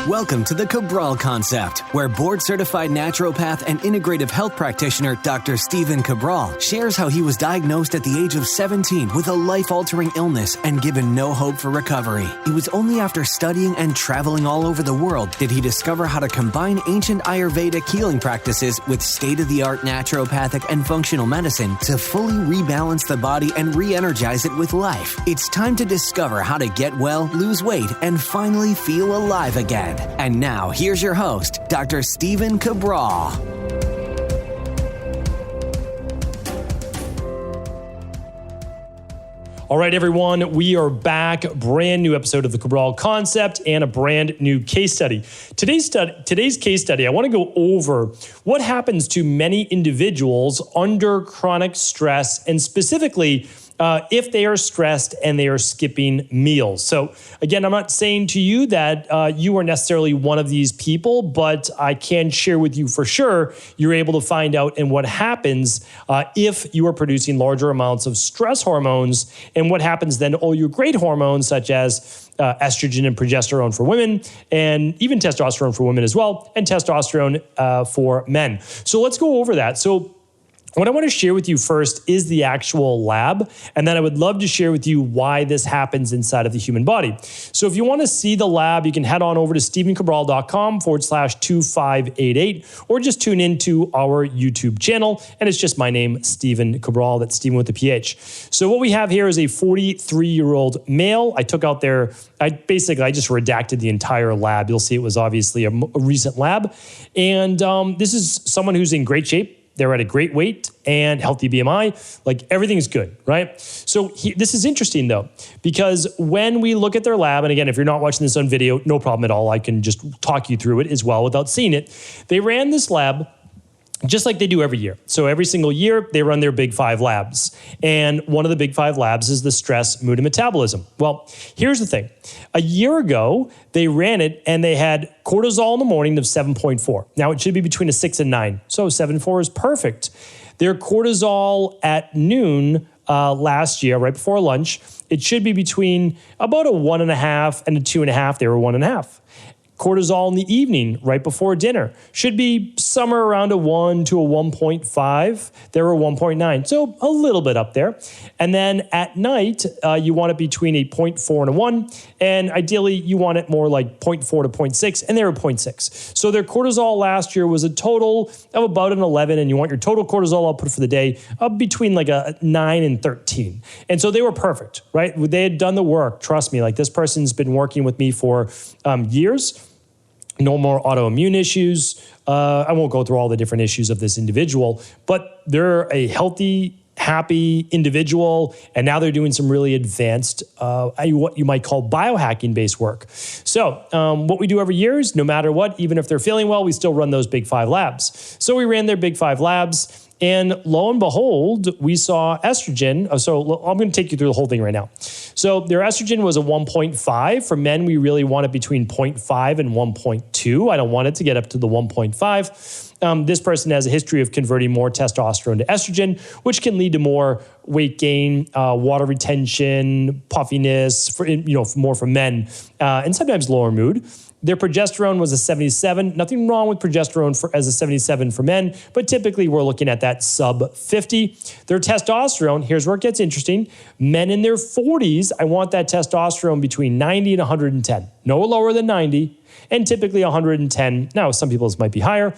Welcome to the Cabral Concept, where board-certified naturopath and integrative health practitioner Dr. Stephen Cabral shares how he was diagnosed at the age of 17 with a life-altering illness and given no hope for recovery. It was only after studying and traveling all over the world did he discover how to combine ancient Ayurvedic healing practices with state-of-the-art naturopathic and functional medicine to fully rebalance the body and re-energize it with life. It's time to discover how to get well, lose weight, and finally feel alive again. And now, here's your host, Dr. Stephen Cabral. All right, everyone, we are back. Brand new episode of the Cabral Concept and a brand new case study. Today's case study, I want to go over what happens to many individuals under chronic stress, and specifically if they are stressed and they are skipping meals. So again, I'm not saying to you that you are necessarily one of these people, but I can share with you for sure you're able to find out and what happens if you are producing larger amounts of stress hormones, and what happens then to all your great hormones such as estrogen and progesterone for women, and even testosterone for women as well, and testosterone for men. So let's go over that. So what I want to share with you first is the actual lab, and then I would love to share with you why this happens inside of the human body. So if you want to see the lab, you can head on over to stephencabral.com/2588, or just tune into our YouTube channel, and it's just my name, Stephen Cabral. That's Stephen with a PH. So what we have here is a 43-year-old male. I took out I just redacted the entire lab. You'll see it was obviously a recent lab. And this is someone who's in great shape. They're at a great weight and healthy BMI. Like, everything's good, right? So this is interesting though, because when we look at their lab, and again, if you're not watching this on video, no problem at all. I can just talk you through it as well without seeing it. They ran this lab just like they do every year. So every single year, they run their big 5 labs. And one of the big 5 labs is the stress, mood, and metabolism. Well, here's the thing. A year ago, they ran it and they had cortisol in the morning of 7.4. Now, it should be between a 6 and 9. So 7.4 is perfect. Their cortisol at noon last year, right before lunch, it should be between about a 1.5 and a 2.5. They were 1.5. Cortisol in the evening, right before dinner, should be somewhere around a 1 to a 1.5. They were 1.9, so a little bit up there. And then at night, you want it between a 0.4 and a 1, and ideally you want it more like 0.4 to 0.6, and they were 0.6. So their cortisol last year was a total of about an 11, and you want your total cortisol output for the day of between like a 9 and 13. And so they were perfect, right? They had done the work. Trust me, like, this person's been working with me for years. No more autoimmune issues. I won't go through all the different issues of this individual, but they're a healthy, happy individual, and now they're doing some really advanced, what you might call biohacking-based work. So what we do every year is, no matter what, even if they're feeling well, we still run those big 5 labs. So we ran their big 5 labs, and lo and behold, we saw estrogen. So I'm going to take you through the whole thing right now. So their estrogen was a 1.5. For men, we really want it between 0.5 and 1.2. I don't want it to get up to the 1.5. This person has a history of converting more testosterone to estrogen, which can lead to more weight gain, water retention, puffiness, more for men, and sometimes lower mood. Their progesterone was a 77. Nothing wrong with progesterone as a 77 for men, but typically we're looking at that sub 50. Their testosterone, here's where it gets interesting. Men in their 40s, I want that testosterone between 90 and 110. No lower than 90, and typically 110. Now, some people's might be higher.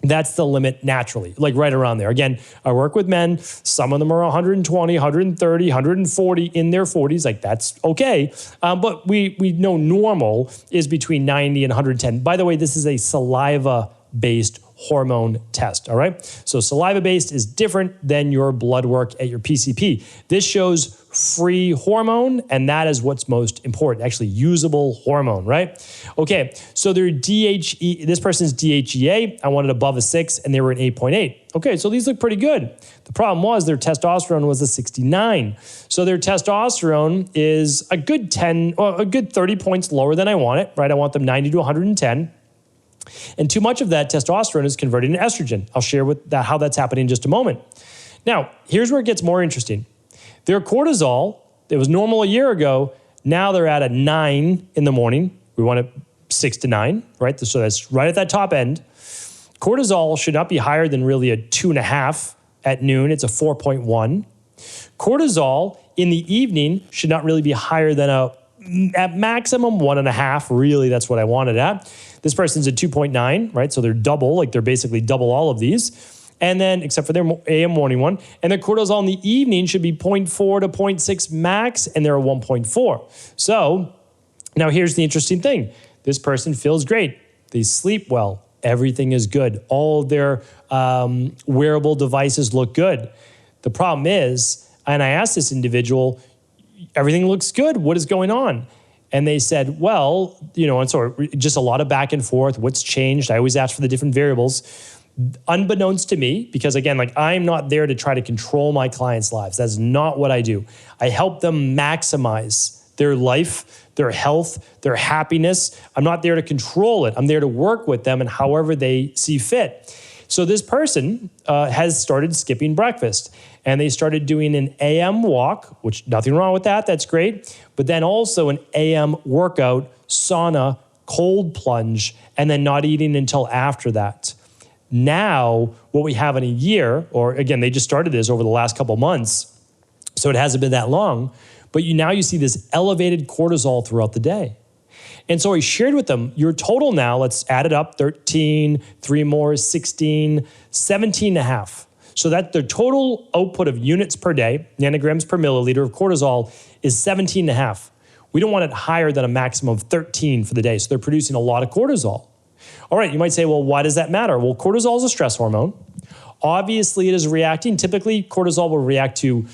That's the limit naturally, like right around there. Again, I work with men. Some of them are 120, 130, 140 in their 40s. Like, that's okay. But we know normal is between 90 and 110. By the way, this is a saliva-based hormone test, all right? So saliva-based is different than your blood work at your PCP. This shows free hormone, and that is what's most important, actually usable hormone, right? Okay, so their DHE, this person's DHEA, I wanted above a 6, and they were an 8.8. Okay, so these look pretty good. The problem was their testosterone was a 69. So their testosterone is a good 30 points lower than I want it, right? I want them 90 to 110. And too much of that testosterone is converted into estrogen. I'll share how that's happening in just a moment. Now, here's where it gets more interesting. Their cortisol, it was normal a year ago. Now they're at a 9 in the morning. We want it 6 to 9, right? So that's right at that top end. Cortisol should not be higher than really a 2.5 at noon. It's a 4.1. Cortisol in the evening should not really be higher than at maximum 1.5. Really, that's what I wanted at. This person's a 2.9, right? So they're double, like they're basically double all of these. And then, except for their AM morning one, and their cortisol in the evening should be 0.4 to 0.6 max, and they're a 1.4. So now here's the interesting thing. This person feels great. They sleep well. Everything is good. All of their wearable devices look good. The problem is, and I asked this individual, everything looks good. What is going on? And they said, well, and so just a lot of back and forth. What's changed? I always ask for the different variables. Unbeknownst to me, because again, like I'm not there to try to control my clients' lives. That's not what I do. I help them maximize their life, their health, their happiness. I'm not there to control it. I'm there to work with them and however they see fit. So this person has started skipping breakfast, and they started doing an AM walk, which nothing wrong with that. That's great. But then also an AM workout, sauna, cold plunge, and then not eating until after that. Now, what we have in a year, or again, they just started this over the last couple months, so it hasn't been that long, but now you see this elevated cortisol throughout the day. And so I shared with them, your total now, let's add it up, 13, 3 more, 16, 17.5. So that the total output of units per day, nanograms per milliliter of cortisol, is 17.5. We don't want it higher than a maximum of 13 for the day. So they're producing a lot of cortisol. All right, you might say, well, why does that matter? Well, cortisol is a stress hormone. Obviously, it is reacting. Typically, cortisol will react to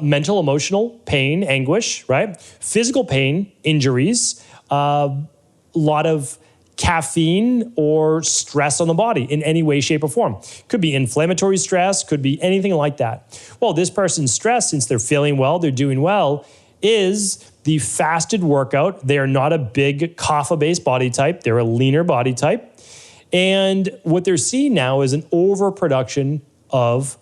mental, emotional pain, anguish, right? Physical pain, injuries, a lot of caffeine or stress on the body in any way, shape, or form. Could be inflammatory stress, could be anything like that. Well, this person's stress, since they're feeling well, they're doing well, is the fasted workout. They are not a big kapha-based body type. They're a leaner body type. And what they're seeing now is an overproduction of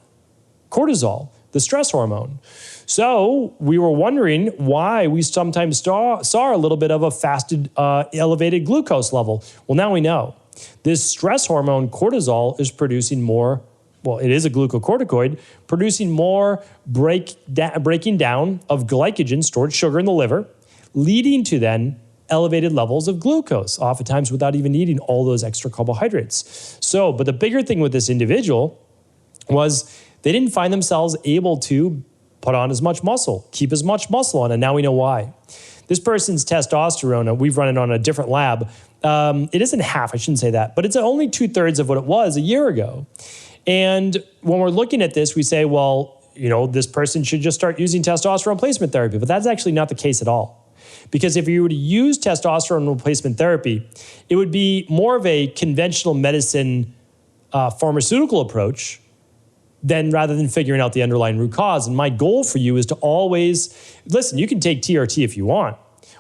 cortisol, the stress hormone. So we were wondering why we sometimes saw a little bit of a fasted, elevated glucose level. Well, now we know. This stress hormone, cortisol, is producing more, well, it is a glucocorticoid, producing more breaking down of glycogen, stored sugar in the liver, leading to then elevated levels of glucose, oftentimes without even needing all those extra carbohydrates. So, but the bigger thing with this individual was they didn't find themselves able to put on as much muscle, keep as much muscle on, and now we know why. This person's testosterone, we've run it on a different lab. It isn't half, I shouldn't say that, but it's only 2/3 of what it was a year ago. And when we're looking at this, we say, well, this person should just start using testosterone replacement therapy, but that's actually not the case at all. Because if you were to use testosterone replacement therapy, it would be more of a conventional medicine pharmaceutical approach rather than figuring out the underlying root cause. And my goal for you is to always, listen, you can take TRT if you want,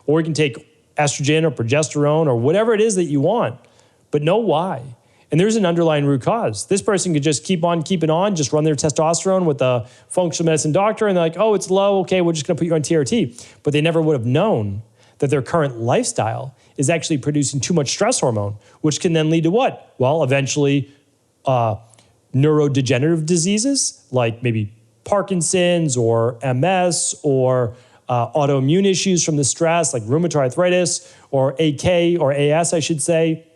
or you can take estrogen or progesterone or whatever it is that you want, but know why. And there's an underlying root cause. This person could just keep on keeping on, just run their testosterone with a functional medicine doctor, and they're like, oh, it's low, okay, we're just gonna put you on TRT. But they never would have known that their current lifestyle is actually producing too much stress hormone, which can then lead to what? Well, eventually neurodegenerative diseases like maybe Parkinson's or MS or autoimmune issues from the stress like rheumatoid arthritis or AK or AS, I should say.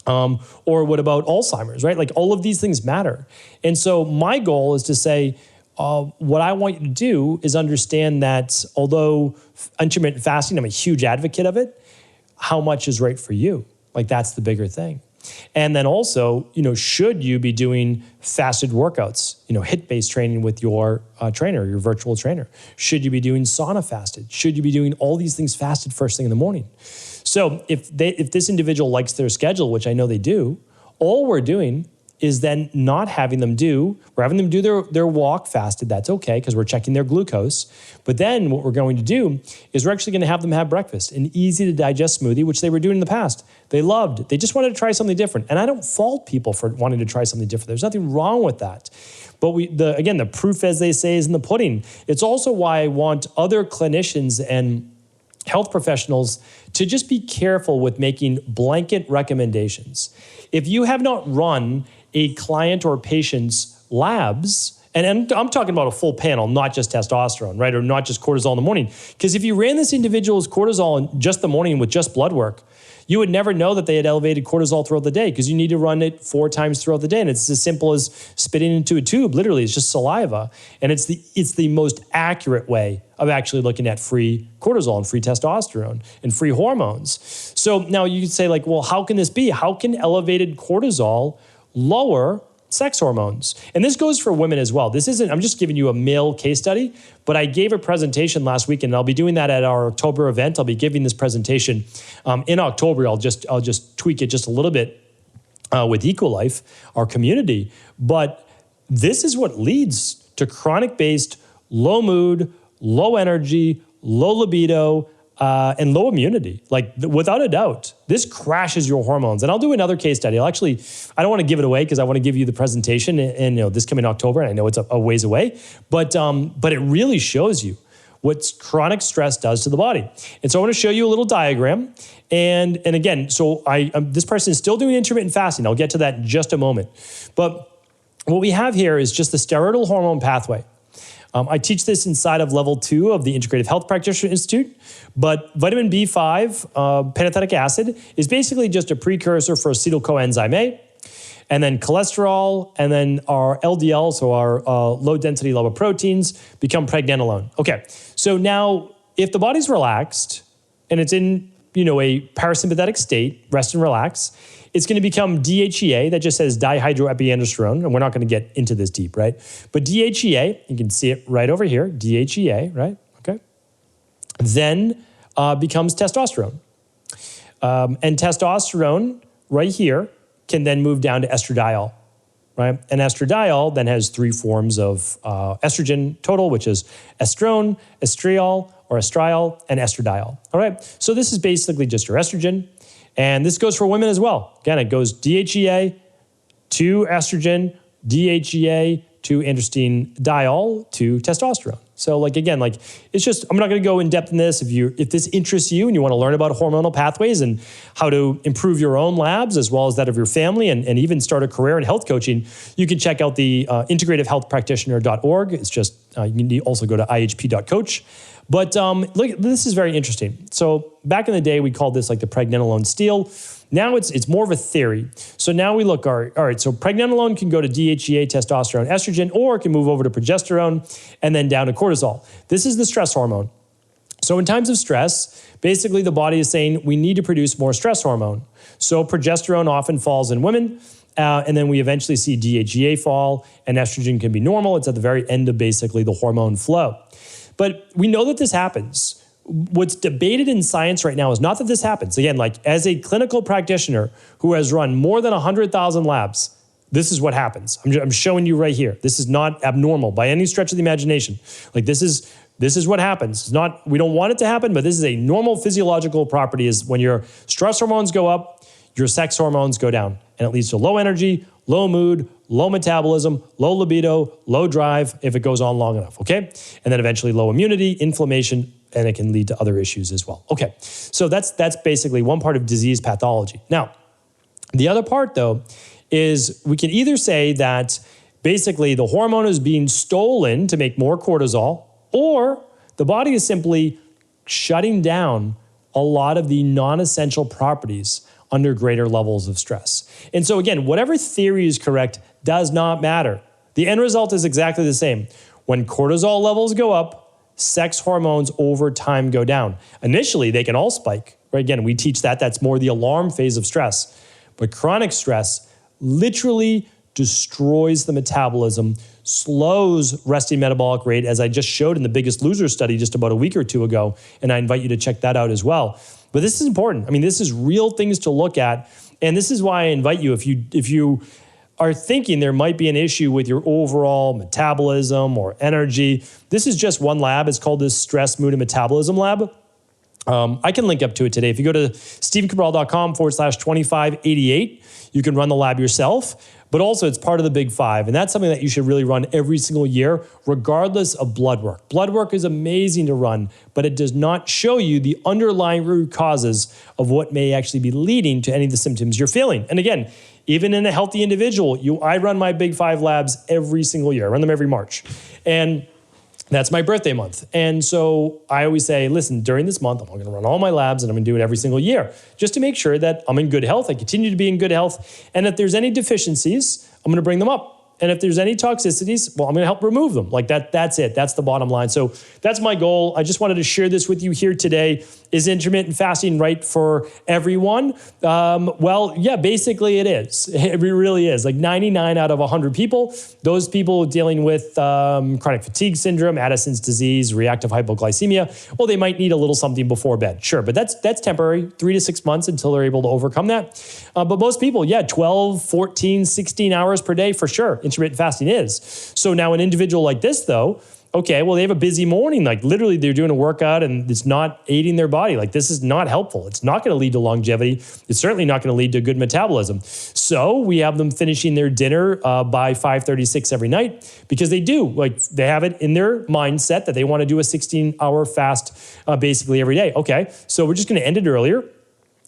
Or what about Alzheimer's, right? Like all of these things matter. And so my goal is to say, what I want you to do is understand that although intermittent fasting, I'm a huge advocate of it, how much is right for you? Like that's the bigger thing. And then also, should you be doing fasted workouts, HIIT-based training with your trainer, your virtual trainer? Should you be doing sauna fasted? Should you be doing all these things fasted first thing in the morning? So if this individual likes their schedule, which I know they do, all we're doing is then not having them do, we're having them do their walk fasted. That's okay, because we're checking their glucose. But then what we're going to do is we're actually going to have them have breakfast, an easy to digest smoothie, which they were doing in the past. They loved. They just wanted to try something different. And I don't fault people for wanting to try something different. There's nothing wrong with that. But again, the proof, as they say, is in the pudding. It's also why I want other clinicians and health professionals to just be careful with making blanket recommendations. If you have not run a client or patient's labs, and I'm talking about a full panel, not just testosterone, right? Or not just cortisol in the morning. Because if you ran this individual's cortisol in just the morning with just blood work, you would never know that they had elevated cortisol throughout the day because you need to run it 4 times throughout the day. And it's as simple as spitting into a tube. Literally, it's just saliva. And it's the most accurate way of actually looking at free cortisol and free testosterone and free hormones. So now you could say like, well, how can this be? How can elevated cortisol lower sex hormones? And this goes for women as well. This isn't, I'm just giving you a male case study, but I gave a presentation last week and I'll be doing that at our October event. I'll be giving this presentation in October. I'll just tweak it just a little bit with EcoLife, our community. But this is what leads to chronic-based low mood, low energy, low libido, and low immunity. Like without a doubt, this crashes your hormones. And I'll do another case study. I don't want to give it away because I want to give you the presentation and this coming October. And I know it's a ways away, but it really shows you what chronic stress does to the body. And so I want to show you a little diagram. And again, so this person is still doing intermittent fasting. I'll get to that in just a moment. But what we have here is just the steroidal hormone pathway. I teach this inside of level 2 of the Integrative Health Practitioner Institute, but vitamin B5, pantothenic acid, is basically just a precursor for acetyl coenzyme A, and then cholesterol, and then our LDL, so our low density lipoproteins, become pregnenolone. Okay, so now if the body's relaxed and it's in a parasympathetic state, rest and relax, it's going to become DHEA, that just says dihydroepiandrosterone, and we're not going to get into this deep, right? But DHEA, you can see it right over here, DHEA, right? Okay. Then becomes testosterone. And testosterone right here can then move down to estradiol, right? And estradiol then has 3 forms of estrogen total, which is estrone, estriol, or estriol, and estradiol. All right, so this is basically just your estrogen. And this goes for women as well. Again, it goes DHEA to estrogen, DHEA to androstenediol to testosterone. So it's just, I'm not going to go in depth in this. If this interests you and you want to learn about hormonal pathways and how to improve your own labs as well as that of your family and even start a career in health coaching, you can check out the integrativehealthpractitioner.org. It's just, you can also go to ihp.coach. But look, this is very interesting. So back in the day, we called this like the pregnenolone steal. Now it's more of a theory. So now we look, all right, so pregnenolone can go to DHEA, testosterone, estrogen, or it can move over to progesterone and then down to cortisol. This is the stress hormone. So in times of stress, basically the body is saying we need to produce more stress hormone. So progesterone often falls in women, and then we eventually see DHEA fall, and estrogen can be normal. It's at the very end of basically the hormone flow. But we know that this happens. What's debated in science right now is not that this happens. Again, like as a clinical practitioner who has run more than 100,000 labs, this is what happens. I'm showing you right here. This is not abnormal by any stretch of the imagination. Like this is what happens. It's not, we don't want it to happen, but this is a normal physiological property is when your stress hormones go up, your sex hormones go down. And it leads to low energy, low mood, low metabolism, low libido, low drive if it goes on long enough, okay? And then eventually low immunity, inflammation, and it can lead to other issues as well. Okay, so that's basically one part of disease pathology. Now, the other part though is we can either say that basically the hormone is being stolen to make more cortisol, or the body is simply shutting down a lot of the non-essential properties under greater levels of stress. And so again, whatever theory is correct does not matter. The end result is exactly the same. When cortisol levels go up, sex hormones over time go down. Initially, they can all spike. Right? Again, we teach that. That's more the alarm phase of stress. But chronic stress literally destroys the metabolism, slows resting metabolic rate, as I just showed in the Biggest Loser study just about a week or 2 ago. And I invite you to check that out as well. But this is important. I mean, this is real things to look at. And this is why I invite you, if you are thinking there might be an issue with your overall metabolism or energy, this is just one lab. It's called the Stress, Mood, and Metabolism Lab. I can link up to it today. If you go to stevencabral.com/2588, you can run the lab yourself. But also it's part of the Big Five. And that's something that you should really run every single year, regardless of blood work. Blood work is amazing to run, but it does not show you the underlying root causes of what may actually be leading to any of the symptoms you're feeling. And again, even in a healthy individual, I run my Big Five labs every single year. I run them every March. And that's my birthday month. And so I always say, listen, during this month, I'm going to run all my labs and I'm going to do it every single year just to make sure that I'm in good health. I continue to be in good health. And if there's any deficiencies, I'm going to bring them up. And if there's any toxicities, well, I'm going to help remove them. Like that's it. That's the bottom line. So that's my goal. I just wanted to share this with you here today. Is intermittent fasting right for everyone? Well, yeah, basically it is. It really is. Like 99 out of 100 people, those people dealing with chronic fatigue syndrome, Addison's disease, reactive hypoglycemia, well, they might need a little something before bed. Sure, but that's temporary, 3 to 6 months until they're able to overcome that. But most people, 12, 14, 16 hours per day for sure. Intermittent fasting is. So now an individual like this though, okay, well, they have a busy morning. Like literally they're doing a workout and it's not aiding their body. Like this is not helpful. It's not going to lead to longevity. It's certainly not going to lead to good metabolism. So we have them finishing their dinner by 5:36 every night because they do. Like they have it in their mindset that they want to do a 16-hour fast basically every day. Okay, so we're just going to end it earlier.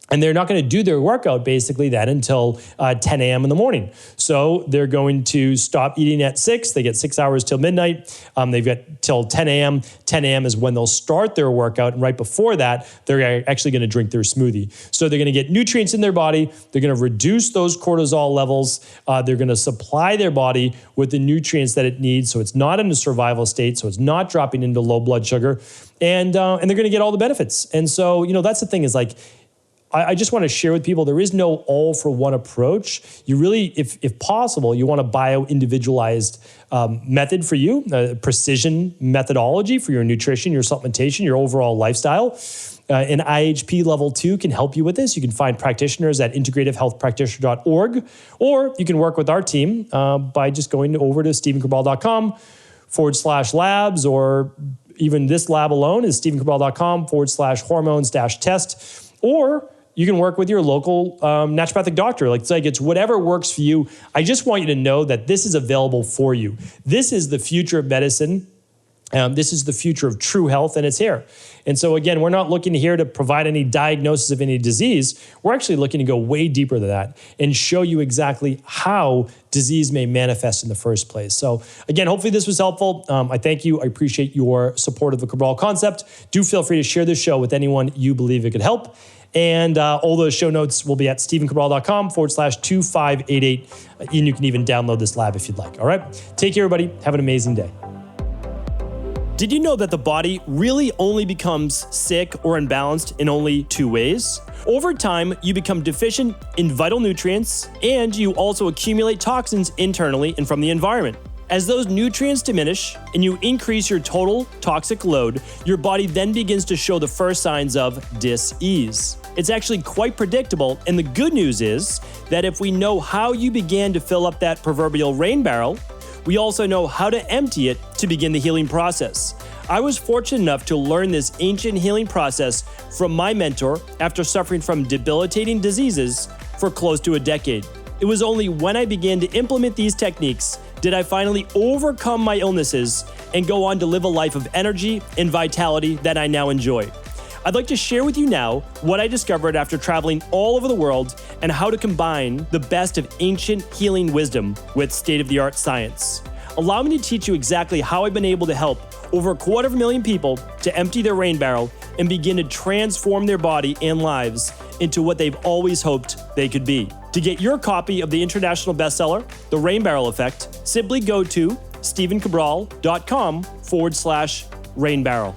And they're not going to do their workout basically then until 10 a.m. in the morning. So they're going to stop eating at 6. They get 6 hours till midnight. They've got till 10 a.m. 10 a.m. is when they'll start their workout. And right before that, they're actually going to drink their smoothie. So they're going to get nutrients in their body. They're going to reduce those cortisol levels. They're going to supply their body with the nutrients that it needs. So it's not in a survival state. So it's not dropping into low blood sugar. And they're going to get all the benefits. And so, that's the thing is like, I just want to share with people, there is no all for one approach. You really, if possible, you want a bio-individualized method for you, a precision methodology for your nutrition, your supplementation, your overall lifestyle. An IHP level 2 can help you with this. You can find practitioners at integrativehealthpractitioner.org, or you can work with our team by just going over to stevencabral.com/labs, or even this lab alone is stevencabral.com/hormones-test, or you can work with your local naturopathic doctor. Like it's whatever works for you. I just want you to know that this is available for you. This is the future of medicine. This is the future of true health, and it's here. And so again, we're not looking here to provide any diagnosis of any disease. We're actually looking to go way deeper than that and show you exactly how disease may manifest in the first place. So again, hopefully this was helpful. I thank you. I appreciate your support of the Cabral concept. Do feel free to share this show with anyone you believe it could help. And all those show notes will be at stevencabral.com/2588. And you can even download this lab if you'd like. All right. Take care, everybody. Have an amazing day. Did you know that the body really only becomes sick or imbalanced in only 2 ways? Over time, you become deficient in vital nutrients, and you also accumulate toxins internally and from the environment. As those nutrients diminish and you increase your total toxic load, your body then begins to show the first signs of dis-ease. It's actually quite predictable, and the good news is that if we know how you began to fill up that proverbial rain barrel, we also know how to empty it to begin the healing process. I was fortunate enough to learn this ancient healing process from my mentor after suffering from debilitating diseases for close to a decade. It was only when I began to implement these techniques did I finally overcome my illnesses and go on to live a life of energy and vitality that I now enjoy. I'd like to share with you now what I discovered after traveling all over the world and how to combine the best of ancient healing wisdom with state-of-the-art science. Allow me to teach you exactly how I've been able to help over 250,000 people to empty their rain barrel and begin to transform their body and lives into what they've always hoped they could be. To get your copy of the international bestseller, The Rain Barrel Effect, simply go to stevencabral.com/rainbarrel.